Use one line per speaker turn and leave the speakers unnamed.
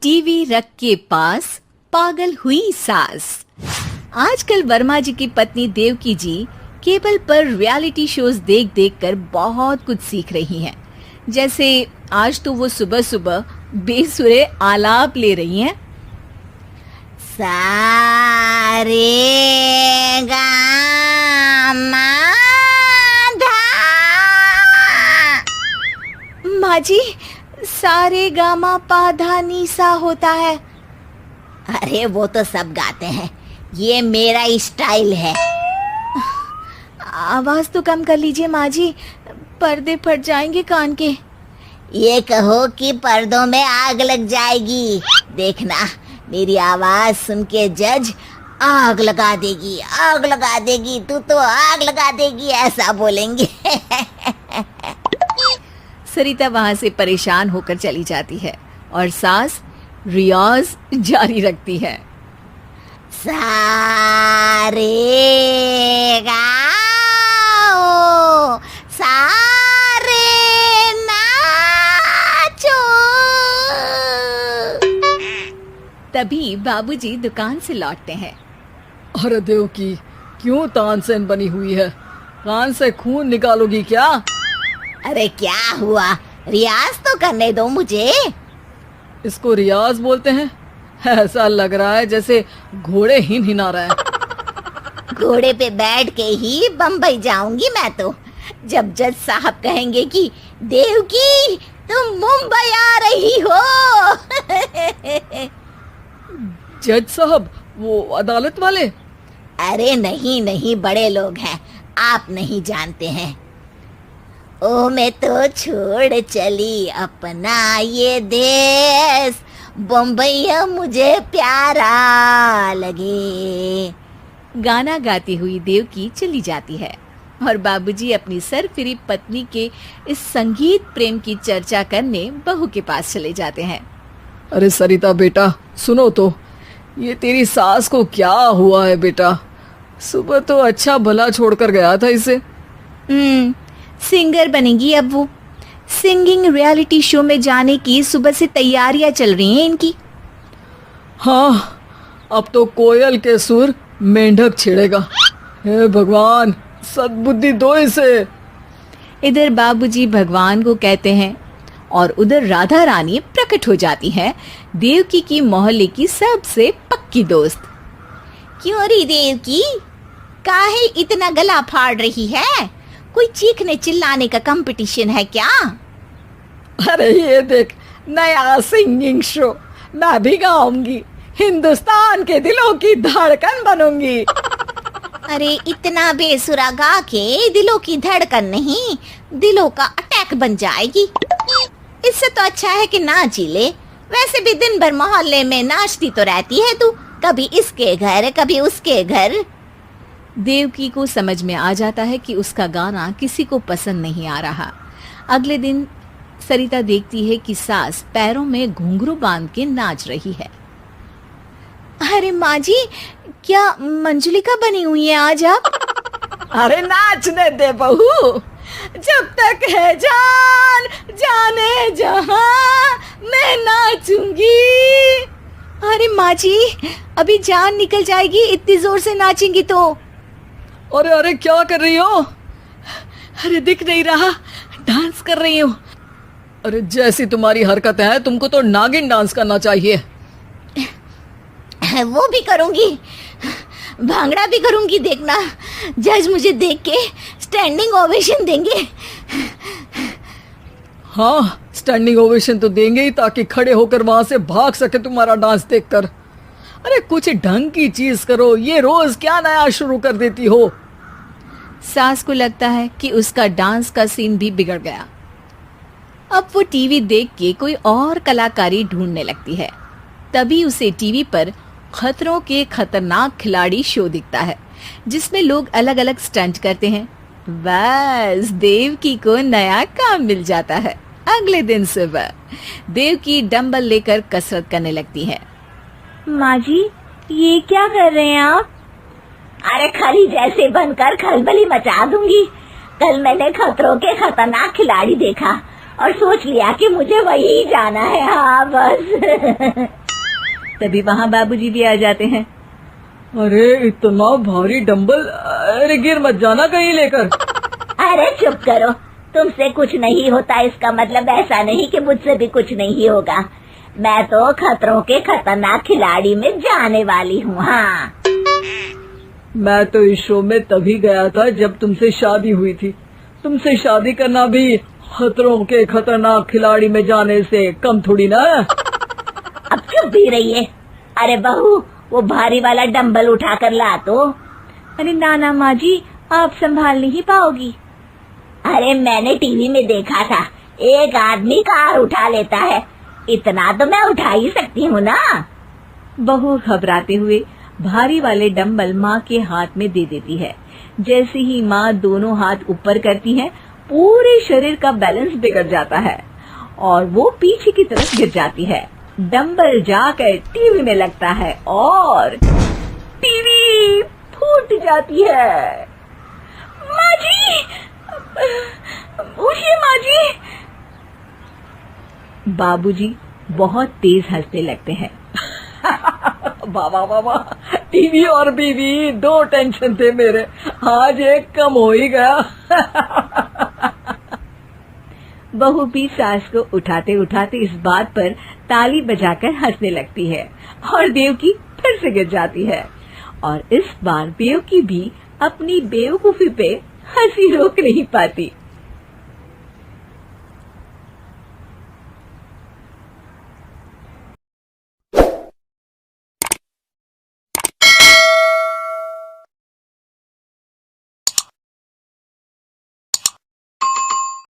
TV रख के पास पागल हुई सास। आजकल वर्मा जी की पत्नी देवकी जी केबल पर रियलिटी शोज देख देख कर बहुत कुछ सीख रही हैं। जैसे आज तो वो सुबह सुबह बेसुरे आलाप ले रही हैं।
सारे गामा
माँ जी, सारे गामा पाधा नीसा होता है।
अरे वो तो सब गाते हैं, ये मेरा स्टाइल है।
आवाज तो कम कर लीजिए माँ जी, पर्दे फट जाएंगे कान के।
ये कहो कि पर्दों में आग लग जाएगी। देखना, मेरी आवाज सुन के जज आग लगा देगी, आग लगा देगी, तू तो आग लगा देगी, ऐसा बोलेंगे।
सरिता वहां से परेशान होकर चली जाती है और सास रियाज जारी रखती है।
सारे गाओ, सारे नाचो।
तभी बाबूजी दुकान से लौटते हैं।
अरे देवकी, क्यों तानसेन बनी हुई है? कान से खून निकालोगी क्या?
अरे क्या हुआ, रियाज तो करने दो मुझे।
इसको रियाज बोलते हैं? ऐसा लग रहा है जैसे घोड़े हिना रहा है।
घोड़े पे बैठ के ही बम्बई जाऊंगी मैं तो, जब जज साहब कहेंगे कि देवकी तुम मुंबई आ रही हो।
जज साहब, वो अदालत वाले?
अरे नहीं नहीं, बड़े लोग हैं, आप नहीं जानते हैं। ओ मैं तो छोड़ चली अपना ये देश, बम्बई मुझे प्यारा लगे।
गाना गाती हुई देवकी चली जाती है और बाबूजी अपनी सरफिरी पत्नी के इस संगीत प्रेम की चर्चा करने बहू के पास चले जाते हैं।
अरे सरिता बेटा, सुनो तो, ये तेरी सास को क्या हुआ है बेटा? सुबह तो अच्छा भला छोड़कर गया था इसे।
सिंगर बनेगी अब वो। सिंगिंग रियलिटी शो में जाने की सुबह से तैयारियां चल रही हैं इनकी।
हाँ, अब तो कोयल के सुर मेंढक छेड़ेगा। हे भगवान, सद्बुद्धि दो इसे।
इधर बाबूजी भगवान को कहते हैं और उधर राधा रानी प्रकट हो जाती है, देवकी की मोहल्ले की सबसे पक्की दोस्त।
क्यों री देवकी, काहे इतना गला फाड़ रही है? कोई चीखने चिल्लाने का कंपटीशन है क्या?
अरे ये देख, नया सिंगिंग शो, मैं भी गाऊंगी, हिंदुस्तान के दिलों की धड़कन बनूंगी।
अरे इतना बेसुरा गा के दिलों की धड़कन नहीं, दिलों का अटैक बन जाएगी। इससे तो अच्छा है कि नाच ही ले। वैसे भी दिन भर मोहल्ले में नाचती तो रहती है तू, कभी इसके घर कभी उसके घर।
देवकी को समझ में आ जाता है कि उसका गाना किसी को पसंद नहीं आ रहा। अगले दिन सरिता देखती है कि सास पैरों में घुंघरू बांध के नाच रही है। अरे माँ जी, क्या मंजुलिका बनी हुई है आज आप?
अरे नाचने दे बहू, जब तक है जान जाने जहां मैं नाचूंगी।
अरे माँ जी, अभी जान निकल जाएगी इतनी जोर से नाचेंगी तो।
अरे अरे, क्या कर रही हो? अरे दिख नहीं रहा, डांस कर रही हूँ। अरे जैसी तुम्हारी हरकत है, तुमको तो नागिन डांस करना चाहिए।
वो भी करूंगी, भांगड़ा भी करूंगी। देखना, जज मुझे देख के स्टैंडिंग ओवेशन देंगे।
हाँ, स्टैंडिंग ओवेशन तो देंगे ही, ताकि खड़े होकर वहां से भाग सके तुम्हारा डांस देखकर। अरे कुछ ढंग की चीज करो, ये रोज क्या नया शुरू कर देती हो?
सास को लगता है कि उसका डांस का सीन भी बिगड़ गया। अब वो टीवी देख के कोई और कलाकारी ढूंढने लगती है। तभी उसे टीवी पर खतरों के खतरनाक खिलाड़ी शो दिखता है, जिसमें लोग अलग अलग स्टंट करते हैं। बस देवकी को नया काम मिल जाता है। अगले दिन सुबह देवकी डंबल लेकर कसरत करने लगती है।
माँ जी, ये क्या कर रहे हैं आप?
अरे खली जैसे बनकर खलबली मचा दूंगी। कल मैंने खतरों के खतरनाक खिलाड़ी देखा और सोच लिया कि मुझे वही जाना है। हाँ बस।
तभी वहाँ बाबूजी भी आ जाते हैं।
अरे इतना भारी डंबल, अरे गिर मत जाना कहीं लेकर।
अरे चुप करो, तुमसे कुछ नहीं होता इसका मतलब ऐसा नहीं कि मुझसे भी कुछ नहीं होगा। मैं तो खतरों के खतरनाक खिलाड़ी में जाने वाली हूँ। हाँ,
मैं तो इस शो में तभी गया था जब तुमसे शादी हुई थी। तुमसे शादी करना भी खतरों के खतरनाक खिलाड़ी में जाने से कम थोड़ी ना।
अब चुप भी रहिए। अरे बहू, वो भारी वाला डंबल उठा कर ला तो।
अरे ना माँ जी, आप संभाल नहीं पाओगी।
अरे मैंने टीवी में देखा था, एक आदमी कार उठा लेता है, इतना तो मैं उठा ही सकती हूँ ना।
बहू घबराते हुए भारी वाले डंबल माँ के हाथ में दे देती है। जैसे ही माँ दोनों हाथ ऊपर करती है, पूरे शरीर का बैलेंस बिगड़ जाता है और वो पीछे की तरफ गिर जाती है। डंबल जाकर टीवी में लगता है और टीवी फूट जाती है।
माँ जी, उठिए माँ जी।
बाबूजी बहुत तेज हंसने लगते हैं।
बाबा बाबा, टीवी और बीवी दो टेंशन थे मेरे, आज एक कम हो ही गया।
बहू भी सास को उठाते उठाते इस बात पर ताली बजाकर हंसने लगती है और देवकी फिर से गिर जाती है। और इस बार देवकी भी अपनी बेवकूफी पे हंसी रोक नहीं पाती।